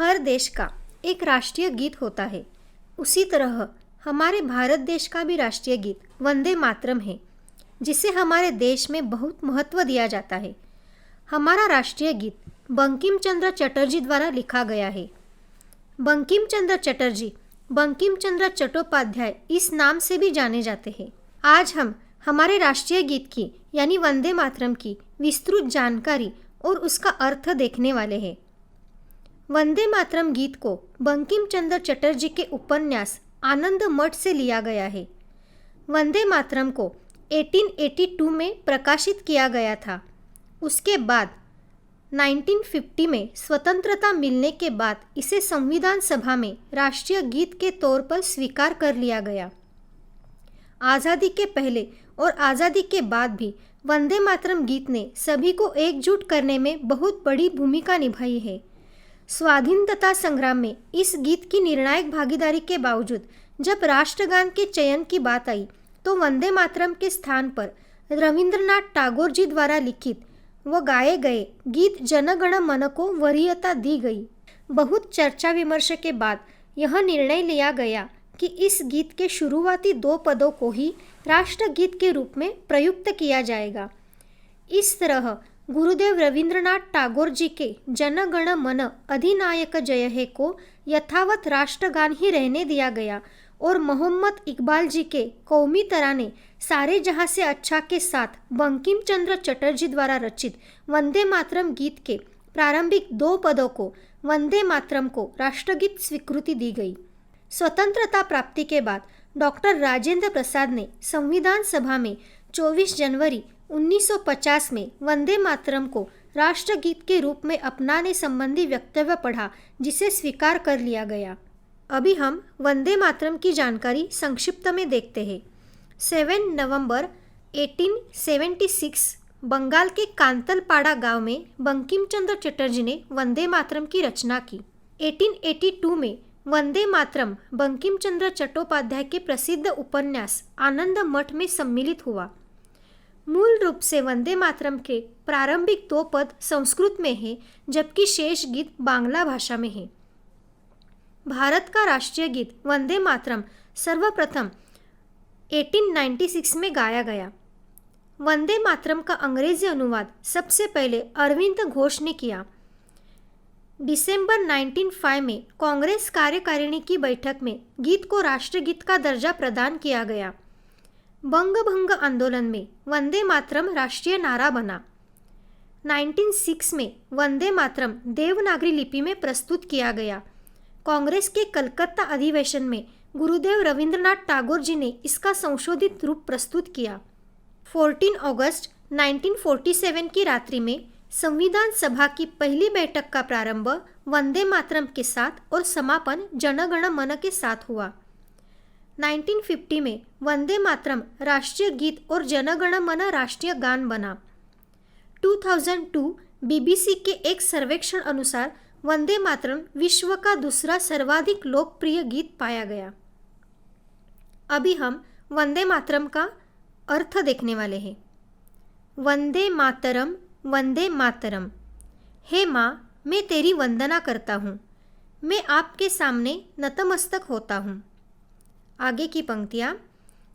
हर देश का एक राष्ट्रीय गीत होता है। उसी तरह हमारे भारत देश का भी राष्ट्रीय गीत वंदे मातरम है, जिसे हमारे देश में बहुत महत्व दिया जाता है। हमारा राष्ट्रीय गीत बंकिम चंद्र चटर्जी द्वारा लिखा गया है। बंकिम चंद्र चटर्जी बंकिम चंद्र चट्टोपाध्याय इस नाम से भी जाने जाते हैं। आज हम हमारे राष्ट्रीय गीत की यानी वंदे मातरम की विस्तृत जानकारी और उसका अर्थ देखने वाले हैं। वंदे मातरम गीत को बंकिम चंद्र चटर्जी के उपन्यास आनंद मठ से लिया गया है। वंदे मातरम को 1882 में प्रकाशित किया गया था। उसके बाद 1950 में स्वतंत्रता मिलने के बाद इसे संविधान सभा में राष्ट्रीय गीत के तौर पर स्वीकार कर लिया गया। आज़ादी के पहले और आज़ादी के बाद भी वंदे मातरम गीत ने सभी को एकजुट करने में बहुत बड़ी भूमिका निभाई है। स्वाधीनता संग्राम में इस गीत की निर्णायक भागीदारी के बावजूद जब राष्ट्रगान के चयन की बात आई तो वंदे मातरम के स्थान पर रविंद्रनाथ टैगोर जी द्वारा लिखित व गाए गए गीत जन गण मन को वरीयता दी गई। बहुत चर्चा विमर्श के बाद यह निर्णय लिया गया कि इस गीत के शुरुआती 2 पदों को ही राष्ट्रगीत के रूप में प्रयुक्त किया जाएगा। इस तरह गुरुदेव रविंद्रनाथ टैगोर जी के जन गण मन अधिनायक जय हे को यथावत राष्ट्रगान ही रहने दिया गया और मोहम्मद इकबाल जी के कौमी तराने सारे जहां से अच्छा के साथ बंकिम चंद्र चटर्जी द्वारा रचित वंदे मातरम गीत के प्रारंभिक 2 पदों को वंदे मातरम को राष्ट्रगीत स्वीकृति दी गई। स्वतंत्रता प्राप्ति के बाद डॉक्टर राजेंद्र प्रसाद ने संविधान सभा में 24 जनवरी 1950 में वंदे मातरम को राष्ट्रगीत के रूप में अपनाने संबंधी वक्तव्य पढ़ा, जिसे स्वीकार कर लिया गया। अभी हम वंदे मातरम की जानकारी संक्षिप्त में देखते हैं। 7 नवंबर 1876 बंगाल के कांतलपाड़ा गांव में बंकिम चंद्र चटर्जी ने वंदे मातरम की रचना की। 1882 में वंदे मातरम बंकिम चंद्र चट्टोपाध्याय के प्रसिद्ध उपन्यास आनंद मठ में सम्मिलित हुआ। मूल रूप से वंदे मातरम के प्रारंभिक 2 पद संस्कृत में हैं, जबकि शेष गीत बांग्ला भाषा में है। भारत का राष्ट्रीय गीत वंदे मातरम सर्वप्रथम 1896 में गाया गया। वंदे मातरम का अंग्रेजी अनुवाद सबसे पहले अरविंद घोष ने किया। दिसंबर 1905 में कांग्रेस कार्यकारिणी की बैठक में गीत को राष्ट्रगीत का दर्जा प्रदान किया गया। बंग भंग आंदोलन में वंदे मातरम राष्ट्रीय नारा बना। 1906 में वंदे मातरम देवनागरी लिपि में प्रस्तुत किया गया। कांग्रेस के कलकत्ता अधिवेशन में गुरुदेव रविंद्रनाथ टैगोर जी ने इसका संशोधित रूप प्रस्तुत किया। 14 अगस्त 1947 की रात्रि में संविधान सभा की पहली बैठक का प्रारंभ वंदे मातरम के साथ और समापन जन गण मन के साथ हुआ। 1950 में वंदे मातरम राष्ट्रीय गीत और जन गण मन राष्ट्रीय गान बना। 2002 बीबीसी के एक सर्वेक्षण अनुसार वंदे मातरम विश्व का दूसरा सर्वाधिक लोकप्रिय गीत पाया गया। अभी हम वंदे मातरम का अर्थ देखने वाले हैं। वंदे मातरम वंदे मातरम। हे माँ, मैं तेरी वंदना करता हूँ। मैं आपके सामने नतमस्तक होता हूँ। आगे की पंक्तियाँ,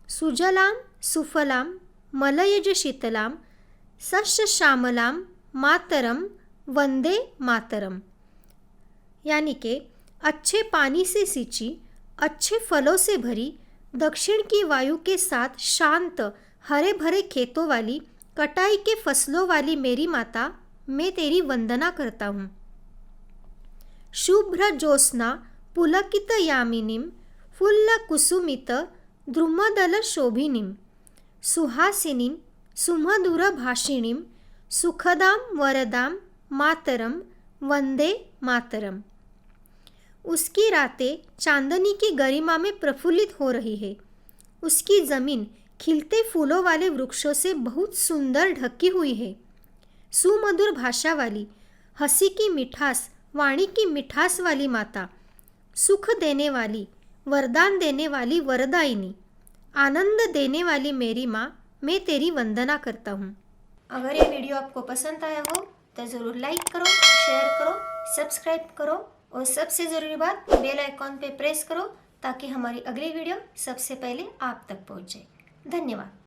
सुजलाम सुफलाम मलयज शीतलाम सस्य श्यामलाम मातरम वंदे मातरम। यानी कि अच्छे पानी से सींची, अच्छे फलों से भरी, दक्षिण की वायु के साथ शांत हरे भरे खेतों वाली, कटाई के फसलों वाली मेरी माता, मैं तेरी वंदना करता हूँ। शुभ्र ज्योत्स्ना पुलकित यामिनीम फुल्ल कुसुमित द्रुमदल शोभिनीम सुहासिनीम सुमधुर भाषिणीम सुखदाम वरदाम मातरम वंदे मातरम। उसकी रातें चांदनी की गरिमा में प्रफुल्लित हो रही है। उसकी जमीन खिलते फूलों वाले वृक्षों से बहुत सुंदर ढकी हुई है। सुमधुर भाषा वाली, हंसी की मिठास, वाणी की मिठास वाली माता, सुख देने वाली, वरदान देने वाली वरदायिनी, आनंद देने वाली मेरी माँ, मैं तेरी वंदना करता हूँ। अगर ये वीडियो आपको पसंद आया हो तो ज़रूर लाइक करो, शेयर करो, सब्सक्राइब करो और सबसे ज़रूरी बात, बेल आइकॉन पे प्रेस करो ताकि हमारी अगली वीडियो सबसे पहले आप तक पहुंचे। धन्यवाद।